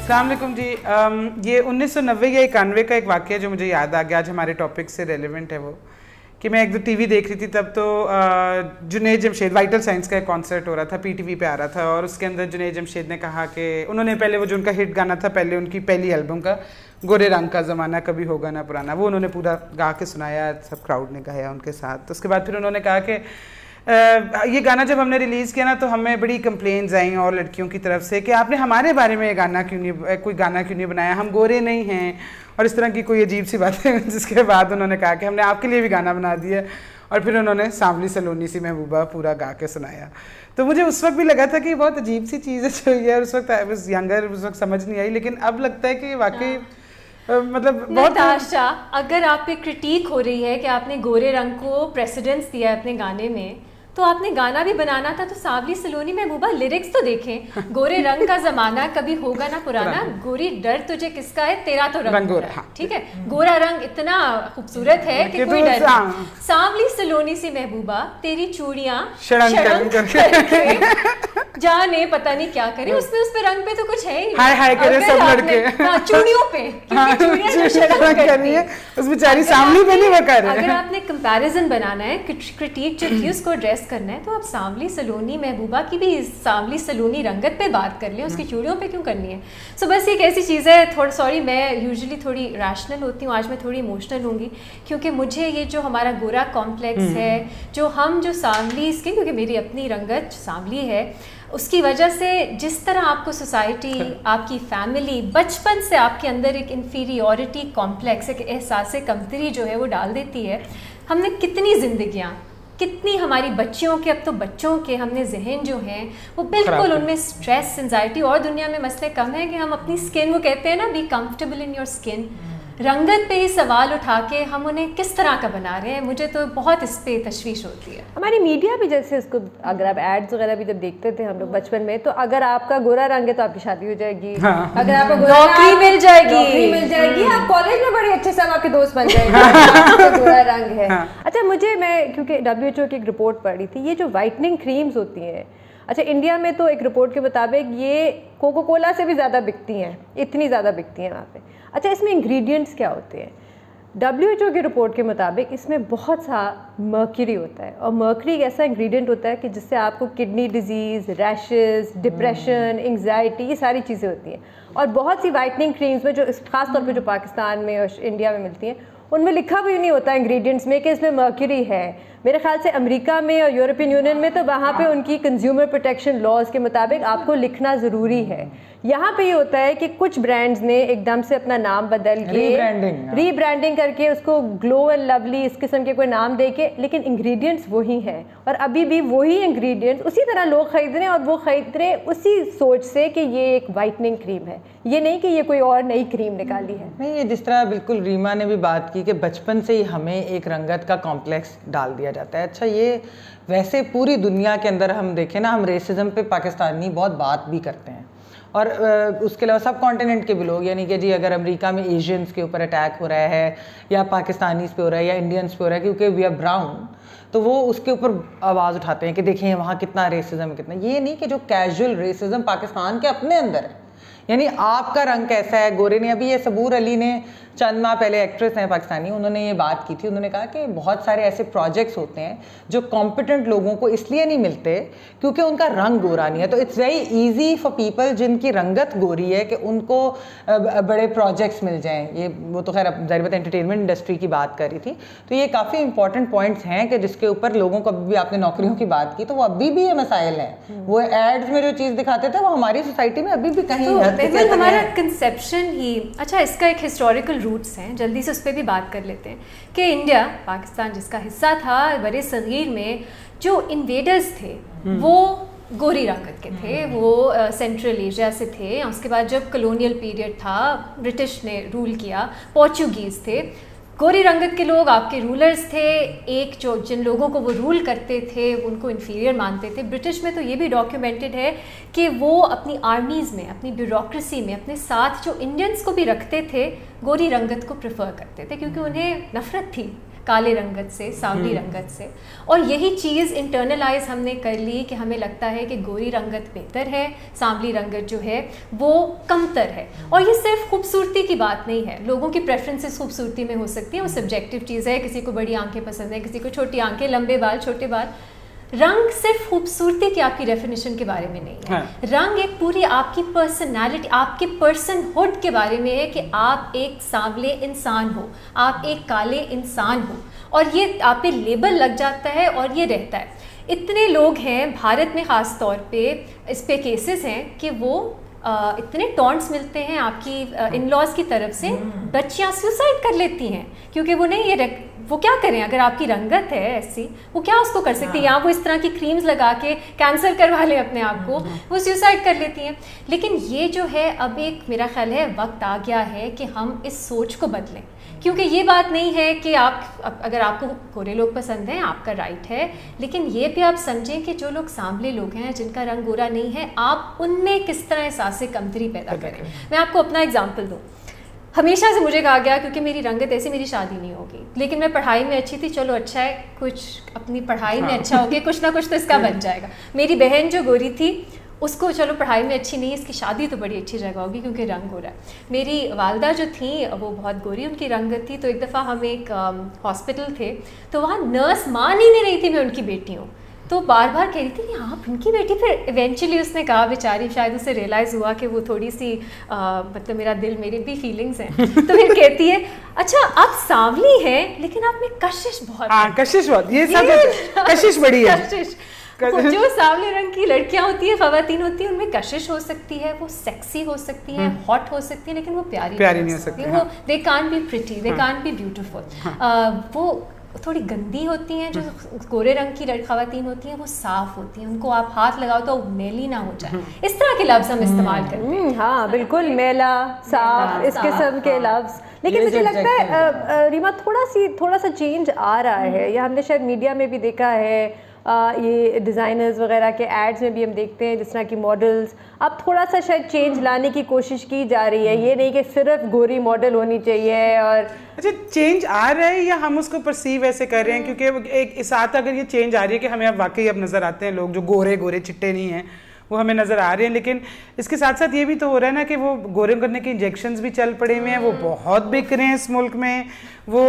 अस्सलाम वालेकुम जी। ये 1990 या 91 का एक वाक़या जो मुझे याद आ गया, आज हमारे टॉपिक से रेलेवेंट है वो, कि मैं एक दो टीवी देख रही थी तब तो जुनैद जमशेद वाइटल साइंस का एक कॉन्सर्ट हो रहा था, पीटीवी पे आ रहा था, और उसके अंदर जुनैद जमशेद ने कहा कि उन्होंने पहले वो जो उनका हिट गाना था, पहले उनकी पहली एल्बम का गोरे रंग का ज़माना कभी होगा ना पुराना, वो उन्होंने पूरा गा के सुनाया, सब क्राउड ने गाया उनके साथ। तो उसके बाद फिर उन्होंने कहा कि ये गाना जब हमने रिलीज़ किया ना तो हमें बड़ी कंप्लेंट्स आई और लड़कियों की तरफ से कि आपने हमारे बारे में गाना क्यों नहीं, कोई गाना क्यों नहीं बनाया, हम गोरे नहीं हैं, और इस तरह की कोई अजीब सी बातें। जिसके बाद उन्होंने कहा कि हमने आपके लिए भी गाना बना दिया, और फिर उन्होंने सांवली सलोनी सी महबूबा पूरा गा के सुनाया। तो मुझे उस वक्त भी लगा था कि बहुत अजीब सी चीज़ है जो ये, उस वक्त आई वाज यंगर, उस वक्त समझ नहीं आई, लेकिन अब लगता है कि वाकई मतलब बहुत नताशा, अगर आप पे क्रिटिक हो रही है कि आपने गोरे रंग को प्रेसिडेंस दिया है अपने गाने में, तो आपने गाना भी बनाना था तो सांवली सलोनी महबूबा लिरिक्स तो देखें। गोरे रंग का जमाना कभी होगा ना पुराना, गोरी डर तुझे किसका है, तेरा तो रंग गोरा है। ठीक है, गोरा रंग इतना खूबसूरत है कि कोई डर नहीं। सांवली सलोनी सी महबूबा तेरी चूड़ियां जाने पता नहीं क्या करे, उसमें उस पे रंग पे तो कुछ है ही, हाय हाय करे सब लड़के चूड़ियों पे, उस बेचारी सांवली पे नहीं वो कर रहे। अगर आपने कंपैरिजन बनाना है, क्रिटिक जो थी उसको एड्रेस करना है, तो आप सांवली सलोनी महबूबा की भी सांवली सलोनी रंगत पे बात कर लें, उसकी चूड़ियों पे क्यों करनी है। सो बस एक ऐसी चीज़ है, थोड़ा सॉरी मैं यूजुअली थोड़ी रैशनल होती हूँ, आज मैं थोड़ी इमोशनल होंगी, क्योंकि मुझे ये जो हमारा गोरा कॉम्प्लेक्स है, जो हम जो सांवलीज़ के, क्योंकि मेरी अपनी रंगत सांवली है, उसकी वजह से जिस तरह आपको सोसाइटी, आपकी फैमिली बचपन से आपके अंदर एक इन्फीरियॉरिटी कॉम्प्लेक्स, एक एहसास कमतरी जो है वो डाल देती है। हमने कितनी जिंदगियाँ, कितनी हमारी बच्चियों के, अब तो बच्चों के हमने जहन जो हैं वो बिल्कुल उनमें स्ट्रेस, एंजाइटी, और दुनिया में मसले कम है कि हम अपनी स्किन, वो कहते हैं ना be comfortable in your skin, रंगत पे ही सवाल उठा के हम उन्हें किस तरह का बना रहे हैं। मुझे तो बहुत इस पे तशवीश होती है। हमारी मीडिया भी जैसे इसको, अगर आप एड्स वगैरह भी जब देखते थे हम लोग बचपन में, तो अगर आपका गोरा रंग है तो आपकी शादी हो जाएगी, अगर आपको नौकरी मिल जाएगी, आप कॉलेज में बड़े अच्छे से आपके दोस्त बन जाएंगे, गोरा रंग है। अच्छा, मैं क्योंकि WHO की एक रिपोर्ट पढ़ी थी, ये जो वाइटनिंग क्रीम्स होती हैं, अच्छा इंडिया में तो एक रिपोर्ट के मुताबिक ये कोको कोला से भी ज़्यादा बिकती हैं, इतनी ज़्यादा बिकती हैं वहाँ पे। अच्छा, इसमें इंग्रेडिएंट्स क्या होते हैं? WHO की रिपोर्ट के मुताबिक इसमें बहुत सा मर्क्यूरी होता है, और मर्क्यूरी एक ऐसा इंग्रेडिएंट होता है कि जिससे आपको kidney disease, rashes, depression, anxiety, ये सारी चीज़ें होती हैं। और बहुत सी वाइटनिंग क्रीम्स में जो ख़ास तौर पे जो पाकिस्तान में और इंडिया में मिलती हैं, उनमें लिखा भी नहीं होता इंग्रेडिएंट्स में कि इसमें मर्क्यूरी है। मेरे ख्याल से अमेरिका में और यूरोपियन यूनियन में तो वहाँ पे उनकी कंज्यूमर प्रोटेक्शन लॉज के मुताबिक आपको लिखना ज़रूरी है। यहाँ पे ये होता है कि कुछ ब्रांड्स ने एकदम से अपना नाम बदल के रीब्रांडिंग करके उसको ग्लो एंड लवली इस किस्म के कोई नाम दे के, लेकिन इंग्रेडिएंट्स वही हैं, और अभी भी वही इंग्रेडिएंट्स उसी तरह लोग खरीद रहे हैं, और वो खरीद रहे उसी सोच से कि ये एक वाइटनिंग क्रीम है, ये नहीं कि ये कोई और नई क्रीम निकाली है। नहीं, ये जिस तरह बिल्कुल रीमा ने भी बात की कि बचपन से ही हमें एक रंगत का कॉम्प्लेक्स डाल दिया जाता है। अच्छा, ये वैसे पूरी दुनिया के अंदर हम देखें ना, हम रेसिज्म पे पाकिस्तानी बहुत बात भी करते हैं, और उसके अलावा सब कॉन्टिनेंट के भी लोग, यानी कि जी अगर अमेरिका में एशियंस के ऊपर अटैक हो रहा है, या पाकिस्तानीज़ पे हो रहा है, या इंडियंस पे हो रहा है क्योंकि वी आर ब्राउन, तो वो उसके ऊपर आवाज़ उठाते हैं कि देखें वहाँ कितना रेसिज्म, कितना। ये नहीं कि जो कैजुअल रेसिज्म पाकिस्तान के अपने अंदर है, यानी आपका रंग कैसा है, गोरे ने, अभी ये सबूर अली ने चंद माह पहले, एक्ट्रेस हैं पाकिस्तानी, उन्होंने ये बात की थी, उन्होंने कहा कि बहुत सारे ऐसे प्रोजेक्ट्स होते हैं जो कॉम्पिटेंट लोगों को इसलिए नहीं मिलते क्योंकि उनका रंग गोरा नहीं है। तो it's very easy for people जिनकी रंगत गोरी है कि उनको बड़े प्रोजेक्ट्स मिल जाएँ। ये वो तो खैर ज़ाहिर बात एंटरटेनमेंट इंडस्ट्री की बात कर रही थी, तो ये काफ़ी इंपॉर्टेंट पॉइंट्स हैं कि जिसके ऊपर लोगों को, अभी आपने नौकरियों की बात की, तो वो अभी भी ये मसाइल हैं। वो एड्स में जो चीज़ दिखाते थे वो हमारी सोसाइटी में अभी भी कहीं हमारा कंसेप्शन ही, अच्छा इसका एक हिस्टोरिकल रूट्स हैं, जल्दी से उस पर भी बात कर लेते हैं कि इंडिया, पाकिस्तान जिसका हिस्सा था बड़े सगीर में, जो इन्वेडर्स थे वो गोरी रंगत के थे, वो सेंट्रल एशिया से थे। उसके बाद जब कॉलोनियल पीरियड था, ब्रिटिश ने रूल किया, पोर्चुगीज़ थे, गोरी रंगत के लोग आपके रूलर्स थे, एक जो जिन लोगों को वो रूल करते थे उनको इन्फीरियर मानते थे। ब्रिटिश में तो ये भी डॉक्यूमेंटेड है कि वो अपनी आर्मीज़ में, अपनी ब्यूरोक्रेसी में अपने साथ जो इंडियंस को भी रखते थे, गोरी रंगत को प्रेफर करते थे, क्योंकि उन्हें नफरत थी काले रंगत से, सांवली रंगत से, और यही चीज़ इंटरनलाइज हमने कर ली कि हमें लगता है कि गोरी रंगत बेहतर है, सांवली रंगत जो है वो कमतर है। और ये सिर्फ खूबसूरती की बात नहीं है, लोगों की प्रेफरेंसेस खूबसूरती में हो सकती है, वो सब्जेक्टिव चीज़ है, किसी को बड़ी आंखें पसंद है, किसी को छोटी आंखें, लंबे बाल, छोटे बाल। रंग सिर्फ खूबसूरती की आपकी डेफिनेशन के बारे में नहीं है। हाँ। रंग एक पूरी आपकी पर्सनालिटी, आपके पर्सनहुड के बारे में है कि आप एक सांवले इंसान हो, आप एक काले इंसान हो, और ये आप पे लेबल लग जाता है और ये रहता है। इतने लोग हैं भारत में, ख़ास तौर पे इस पे केसेस हैं कि वो इतने टॉन्ट्स मिलते हैं आपकी इन-लॉज की तरफ से, बच्चियाँ सुसाइड कर लेती हैं क्योंकि वो नहीं, ये वो क्या करें, अगर आपकी रंगत है ऐसी, वो क्या उसको कर सकती है, या वो इस तरह की क्रीम्स लगा के कैंसर करवा ले अपने आप को, वो सुसाइड कर लेती हैं। लेकिन ये जो है, अब एक मेरा ख्याल है वक्त आ गया है कि हम इस सोच को बदलें, क्योंकि ये बात नहीं है कि आप अगर आपको गोरे लोग पसंद हैं, आपका राइट है, लेकिन ये भी आप समझें कि जो लोग सांवले लोग हैं, जिनका रंग गोरा नहीं है, आप उनमें किस तरह एहसास कमतरी पैदा करें। मैं आपको अपना एग्जाम्पल दूँ। हमेशा से मुझे कहा गया, क्योंकि मेरी रंगत ऐसी, मेरी शादी नहीं होगी, लेकिन मैं पढ़ाई में अच्छी थी, चलो अच्छा है, कुछ अपनी पढ़ाई में अच्छा हो गया, कुछ ना कुछ तो इसका बन जाएगा। मेरी बहन जो गोरी थी, उसको चलो पढ़ाई में अच्छी नहीं है, इसकी शादी तो बड़ी अच्छी जगह होगी क्योंकि रंग गोरा है। मेरी वालदा जो थी वो बहुत गोरी उनकी रंगत थी, तो एक दफ़ा हम एक हॉस्पिटल थे, तो वहाँ नर्स मान ही नहीं रही थी मैं उनकी बेटी हूँ, तो बार बार कह रही थी कि आप उनकी बेटी। फिर इवेंचुअली उसने कहा, बेचारी, शायद उसे रियलाइज़ हुआ कि वो थोड़ी सी मतलब मेरा दिल, मेरे भी फीलिंग्स हैं, तो फिर कहती है, अच्छा आप सांवली हैं लेकिन आप में कशिश बहुत है। कशिश बहुत, ये सब कशिश बड़ी है। कशिश, जो सांवले रंग की लड़कियां होती है, खवातीन होती है, उनमें कशिश हो सकती है, वो सेक्सी हो सकती है, हॉट हो सकती है, लेकिन वो प्यारी नहीं हो सकती। वो they can't be pretty, they can't be beautiful. वो थोड़ी गंदी होती हैं। जो गोरे रंग की खवातीन होती हैं वो साफ होती हैं, उनको आप हाथ लगाओ तो मैली ना हो जाए, इस तरह के लफ्ज़ हम इस्तेमाल करते हैं। हाँ बिल्कुल, मैला, साफ, इस किस्म के लफ्ज़। लेकिन मुझे लगता है रीमा थोड़ा सा चेंज आ रहा है, या हमने शायद मीडिया में भी देखा है, ये डिज़ाइनर्स वगैरह के एड्स में भी हम देखते हैं, जिस तरह की मॉडल्स, अब थोड़ा सा शायद चेंज लाने की कोशिश की जा रही है। ये नहीं कि सिर्फ गोरी मॉडल होनी चाहिए। और अच्छा, चेंज आ रहा है या हम उसको परसीव ऐसे कर रहे हैं? क्योंकि एक साथ अगर ये चेंज आ रही है कि हमें अब वाकई अब नज़र आते हैं लोग जो गोरे गोरे चिट्टे नहीं हैं, वो हमें नज़र आ रहे हैं, लेकिन इसके साथ साथ ये भी तो हो रहा है ना कि वो गोरे करने के इंजेक्शंस भी चल पड़े हुए हैं, वो बहुत बिक रहे हैं इस मुल्क में। वो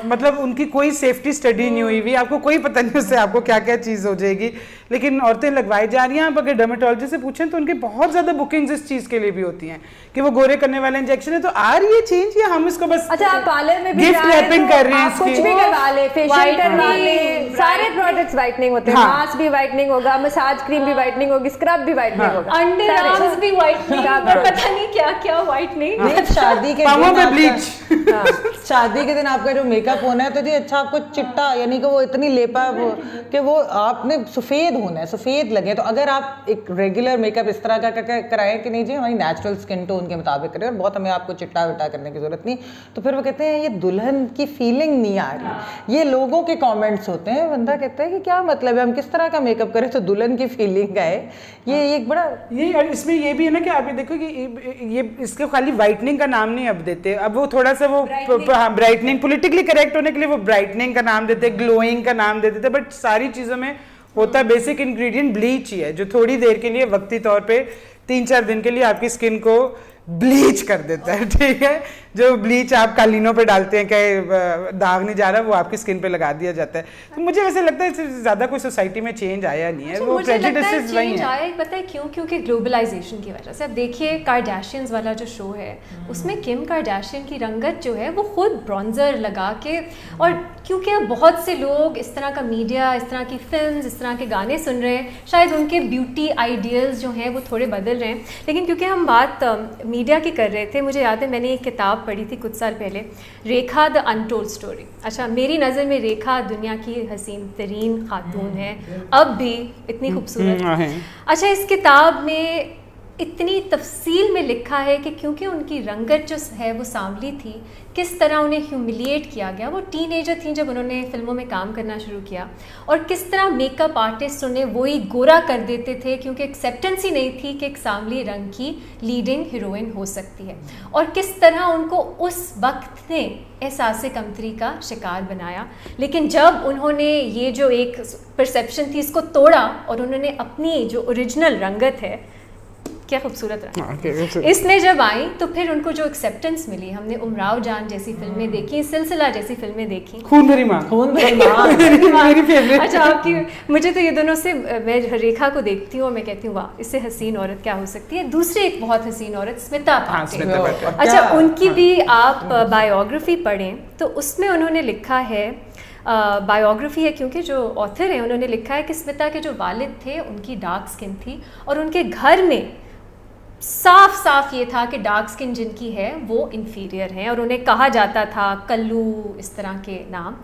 मतलब उनकी कोई सेफ्टी स्टडी नहीं हुई हुई, आपको कोई पता नहीं उससे आपको क्या क्या चीज़ हो जाएगी, लेकिन औरतें लगवाई जा रही हैं। आप अगर डर्मेटोलॉजिस्ट से पूछें तो उनकी बहुत ज़्यादा बुकिंग्स इस चीज़ के लिए भी होती हैं कि वो गोरे करने वाला इंजेक्शन है। तो आ रही है चेंज, या हम इसको बस अच्छा, आप पार्लर में भी गिफ्ट रैपिंग कर रहे हैं, कुछ भी करवा ले, फेशियल करवा ले, सारे प्रोडक्ट्स वाइटनिंग होते हैं, मास्क भी वाइटनिंग होगा, मसाज क्रीम भी वाइटनिंग होगी, स्क्रब भी वाइटनिंग होगा, अंडर आर्म्स भी वाइटनिंग, पता नहीं क्या क्या वाइटनिंग। शादी के दिन ब्लीच, शादी के दिन आपका जो मेकअप होना है तो जी अच्छा आपको चिट्टा, यानी कि वो इतनी लेपा कि वो आपने सफ़ेद होना है, सफ़ेद लगे। तो अगर आप एक रेगुलर मेकअप इस तरह का कराएं कि नहीं जी हमारी नेचुरल स्किन टोन के मुताबिक करें और बहुत हमें आपको चिट्टा विट्टा करने की ज़रूरत नहीं, तो फिर वो कहते हैं ये दुल्हन की फीलिंग नहीं आ रही। ये लोगों के कॉमेंट्स होते हैं, बंदा कहता है कि क्या मतलब है, हम किस तरह का मेकअप करें तो दुल्हन की फीलिंग आए। ये एक बड़ा ये इसमें ये भी है ना कि आप ये देखो कि ये इसको खाली वाइटनिंग का नाम नहीं अब देते, अब वो थोड़ा सा वो ब्राइटनिंग, पॉलिटिकली करेक्ट होने के लिए वो ब्राइटनिंग का नाम देते, ग्लोइंग का नाम देते थे, बट सारी चीज़ों में होता बेसिक इंग्रेडिएंट ब्लीच ही है, जो थोड़ी देर के लिए वक्ती तौर पे 3-4 दिन के लिए आपकी स्किन को ब्लीच कर देता है। ठीक है, जो ब्लीच आप कालीनों पे डालते हैं कि दाग नहीं जा रहा, वो आपकी स्किन पे लगा दिया जाता है। तो मुझे वैसे लगता है इससे ज़्यादा कोई सोसाइटी में चेंज आया नहीं है। वो प्रेजुडिसेस वही हैं। पता है क्यों? क्योंकि ग्लोबलाइजेशन की वजह से। अब देखिए कार्डाशियंस वाला जो शो है उसमें किम कार्डाशियन की रंगत जो है वो खुद ब्रॉन्जर लगा के, और क्योंकि अब बहुत से लोग इस तरह का मीडिया, इस तरह की फिल्म्स, इस तरह के गाने सुन रहे हैं, शायद उनके ब्यूटी आइडियल्स जो हैं वो थोड़े बदल रहे हैं। लेकिन क्योंकि हम बात मीडिया की कर रहे थे, मुझे याद है मैंने एक किताब पढ़ी थी कुछ साल पहले, रेखा द अनटोल्ड स्टोरी। अच्छा, मेरी नज़र में रेखा दुनिया की हसीन तरीन खातून है, अब भी इतनी खूबसूरत है। अच्छा, इस किताब में इतनी तफसील में लिखा है कि क्योंकि उनकी रंगत जो है वो सांवली थी, किस तरह उन्हें ह्यूमिलिएट किया गया। वो टीनेजर थी जब उन्होंने फिल्मों में काम करना शुरू किया, और किस तरह मेकअप आर्टिस्ट उन्हें वही गोरा कर देते थे क्योंकि एक्सेप्टेंस ही नहीं थी कि एक सांवली रंग की लीडिंग हीरोइन हो सकती है, और किस तरह उनको उस वक्त ने एहसास कमतरी का शिकार बनाया। लेकिन जब उन्होंने ये जो एक परसेप्शन थी इसको तोड़ा और उन्होंने अपनी जो ओरिजिनल रंगत है, क्या खूबसूरत रंग, इसने जब आई तो फिर उनको जो एक्सेप्टेंस मिली। हमने उमराव जान जैसी फिल्में देखी, सिलसिला जैसी फिल्में देखी, खून भरी माँ, खून भरी माँ मेरी फेवरेट। अच्छा, आपकी मुझे तो ये दोनों से, मैं रेखा को देखती हूँ और मैं कहती हूँ वाह, इससे हसीन औरत क्या हो सकती है। दूसरी एक बहुत हसीन औरत स्मिता पाटिल। अच्छा, उनकी भी आप बायोग्राफी पढ़ें तो उसमें उन्होंने लिखा है, बायोग्राफी है क्योंकि जो ऑथर है उन्होंने लिखा है कि स्मिता के जो वालिद थे उनकी डार्क स्किन थी, और उनके घर में साफ साफ ये था कि डार्क स्किन जिनकी है वो इन्फीरियर हैं, और उन्हें कहा जाता था कल्लू, इस तरह के नाम।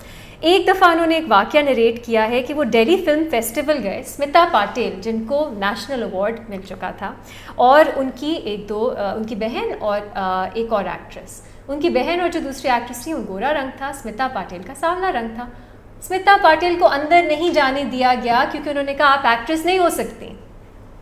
एक दफ़ा उन्होंने एक वाक़या नरेट किया है कि वो दिल्ली फिल्म फेस्टिवल गए, स्मिता पाटिल जिनको नेशनल अवार्ड मिल चुका था, और उनकी उनकी बहन और एक और एक्ट्रेस, उनकी बहन और जो दूसरी एक्ट्रेस थी, वो गोरा रंग था, स्मिता पाटिल का सांवला रंग था। स्मिता पाटिल को अंदर नहीं जाने दिया गया क्योंकि उन्होंने कहा आप एक्ट्रेस नहीं हो सकती,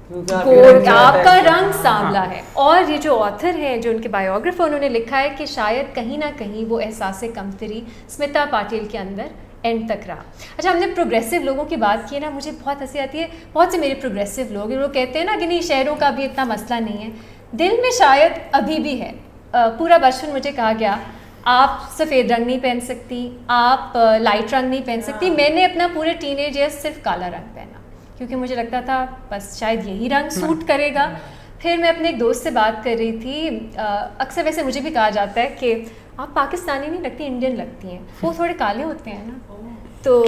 आपका रंग सांवला है। और ये जो ऑथर हैं, जो उनके बायोग्राफर, उन्होंने लिखा है कि शायद कहीं ना कहीं वो एहसास कमतरी स्मिता पाटिल के अंदर एंड तक रहा। अच्छा, हमने प्रोग्रेसिव लोगों की बात की ना, मुझे बहुत हंसी आती है। बहुत से मेरे प्रोग्रेसिव लोग कहते हैं ना कि नहीं, शहरों का भी इतना मसला नहीं है, दिल में शायद अभी भी है। पूरा बचपन मुझे कहा गया आप सफ़ेद रंग नहीं पहन सकती, आप लाइट रंग नहीं पहन सकती। मैंने अपना पूरे टीनेज ईयर्स सिर्फ काला रंग पहना क्योंकि मुझे लगता था बस शायद यही रंग सूट करेगा। फिर मैं अपने एक दोस्त से बात कर रही थी, अक्सर वैसे मुझे भी कहा जाता है कि आप पाकिस्तानी नहीं लगती, इंडियन लगती हैं, वो थोड़े काले होते हैं ना, तो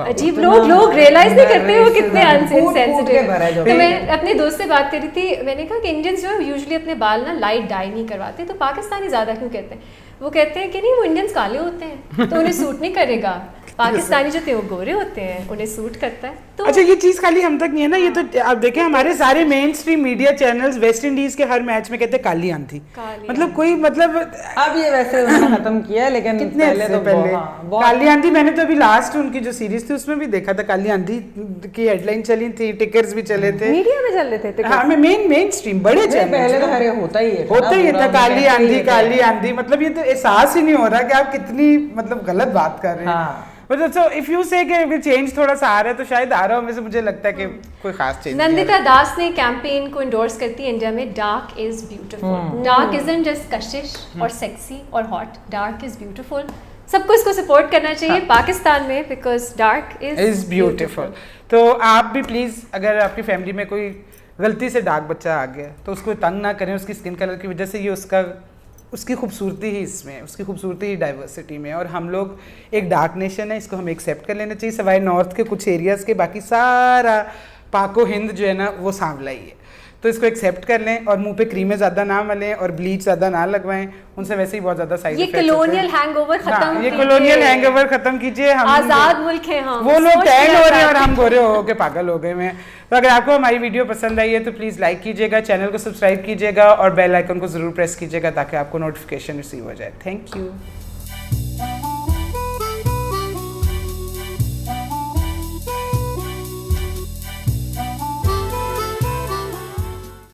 अजीब लोग रियलाइज नहीं करते वो कितने अनसेंसिटिव है। तो मैं अपने दोस्त से बात कर रही थी, मैंने कहा कि इंडियंस जो है यूजुअली अपने बाल ना लाइट डाई नहीं करवाते, तो पाकिस्तानी ज़्यादा क्यों कहते हैं? वो कहते हैं कि नहीं, वो इंडियंस काले होते हैं तो उन्हें सूट नहीं करेगा, पाकिस्तानी जो थे वो गोरे होते हैं, उन्हें सूट करता है। तो अच्छा, ये चीज खाली हम तक नहीं है ना, ये तो आप देखें हमारे सारे main stream media channels West Indies के हर मैच में कहते हैं काली आंधी, मतलब कोई मतलब अब ये वैसे उन्होंने खत्म किया है, लेकिन कितने पहले काली आंधी, मैंने तो अभी लास्ट उनकी जो सीरीज थी उसमें भी देखा था, काली आंधी की हेडलाइन चली थी, टिकर्स भी चले थे, मीडिया में चल रहे थे। हाँ, मेन स्ट्रीम बड़े चैनल पहले तो हरे होता ही था काली आंधी, मतलब ये तो एहसास ही नहीं हो रहा कि आप कितनी मतलब गलत बात कर रहे हैं। मतलब सो इफ यू से कि चेंज थोड़ा सा आ रहा है तो शायद आ रहा हो, वैसे मुझे लगता है कि कोई खास चेंज। नंदिता दास ने कैंपेन को एंडोर्स करती है इंडिया में, dark is beautiful. Dark isn't just कशिश और सेक्सी और हॉट, डार्क इज ब्यूटीफुल। सबको इसको सपोर्ट करना चाहिए पाकिस्तान में, बिकॉज डार्क इज ब्यूटीफुल। तो आप भी प्लीज, अगर आपकी फैमिली में कोई गलती से डार्क बच्चा आ गया तो उसको तंग ना करें उसकी स्किन कलर की वजह से, ये उसकी खूबसूरती ही इसमें, उसकी खूबसूरती ही डाइवर्सिटी में, और हम लोग एक डार्क नेशन है, इसको हमें एक्सेप्ट कर लेना चाहिए। सवाई नॉर्थ के कुछ एरियाज़ के बाकी सारा पाको हिंद जो है ना वो सांवला ही है, तो इसको एक्सेप्ट कर लें और मुंह पे क्रीमें ज़्यादा ना मलें और ब्लीच ज़्यादा ना लगवाएं, उनसे वैसे ही बहुत ज़्यादा साइड इफेक्ट्स होते हैं। ये कॉलोनियल हैंगओवर खत्म, ये कॉलोनियल हैंगओवर खत्म कीजिए। हम आज़ाद मुल्क है, हाँ, वो लोग टैग हो रहे हैं और हम गोरे हो के पागल हो गए हैं। तो अगर आपको हमारी वीडियो पसंद आई है तो प्लीज़ लाइक कीजिएगा, चैनल को सब्सक्राइब कीजिएगा और बेल आइकन को ज़रूर प्रेस कीजिएगा ताकि आपको नोटिफिकेशन रिसीव हो जाए। Thank you.